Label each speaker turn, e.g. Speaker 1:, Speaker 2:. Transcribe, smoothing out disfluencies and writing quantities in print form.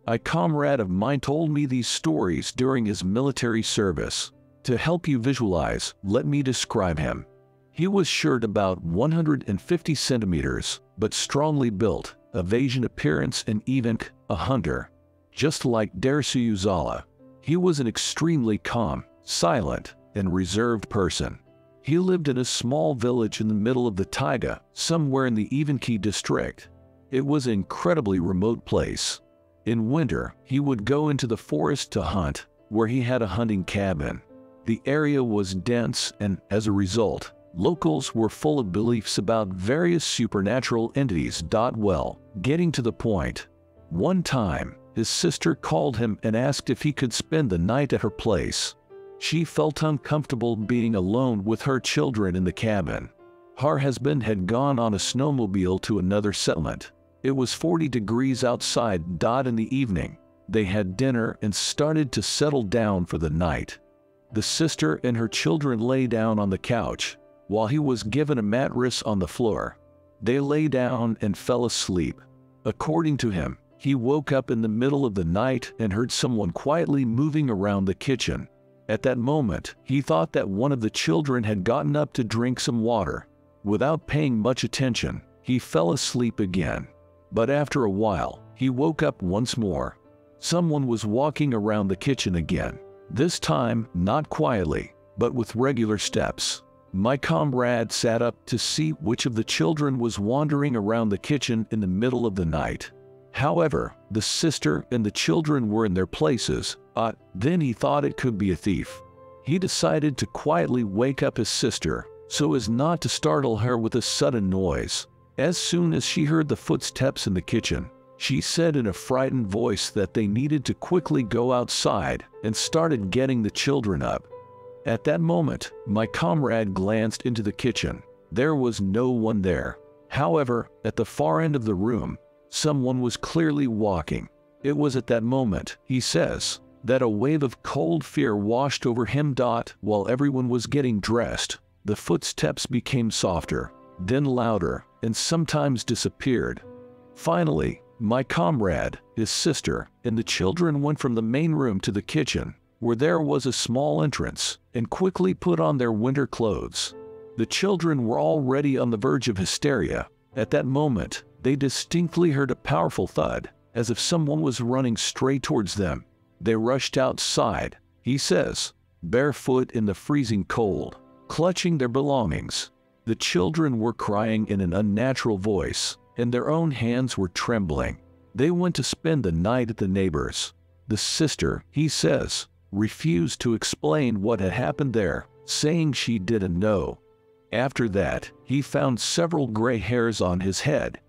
Speaker 1: A comrade of mine told me these stories during his military service. To help you visualize, let me describe him. He was short about 150 centimeters, but strongly built, of Asian appearance and even a hunter. Just like Dersu Uzala, he was an extremely calm, silent, and reserved person. He lived in a small village in the middle of the taiga, somewhere in the Evenki district. It was an incredibly remote place. In winter, he would go into the forest to hunt, where he had a hunting cabin. The area was dense and, as a result, locals were full of beliefs about various supernatural entities. Well, getting to the point, one time, his sister called him and asked if he could spend the night at her place. She felt uncomfortable being alone with her children in the cabin. Her husband had gone on a snowmobile to another settlement. It was 40 degrees outside. In the evening, they had dinner and started to settle down for the night. The sister and her children lay down on the couch, while he was given a mattress on the floor. They lay down and fell asleep. According to him, he woke up in the middle of the night and heard someone quietly moving around the kitchen. At that moment, he thought that one of the children had gotten up to drink some water. Without paying much attention, he fell asleep again. But after a while, he woke up once more. Someone was walking around the kitchen again. This time, not quietly, but with regular steps. My comrade sat up to see which of the children was wandering around the kitchen in the middle of the night. However, the sister and the children were in their places. Then he thought it could be a thief. He decided to quietly wake up his sister, so as not to startle her with a sudden noise. As soon as she heard the footsteps in the kitchen, she said in a frightened voice that they needed to quickly go outside and started getting the children up. At that moment, my comrade glanced into the kitchen. There was no one there. However, at the far end of the room, someone was clearly walking. It was at that moment, he says, that a wave of cold fear washed over him. While everyone was getting dressed, the footsteps became softer, then louder, and sometimes disappeared. Finally, my comrade, his sister, and the children went from the main room to the kitchen, where there was a small entrance, and quickly put on their winter clothes. The children were already on the verge of hysteria. At that moment, they distinctly heard a powerful thud, as if someone was running straight towards them. They rushed outside, he says, barefoot in the freezing cold, clutching their belongings. The children were crying in an unnatural voice, and their own hands were trembling. They went to spend the night at the neighbor's. The sister, he says, refused to explain what had happened there, saying she didn't know. After that, he found several gray hairs on his head,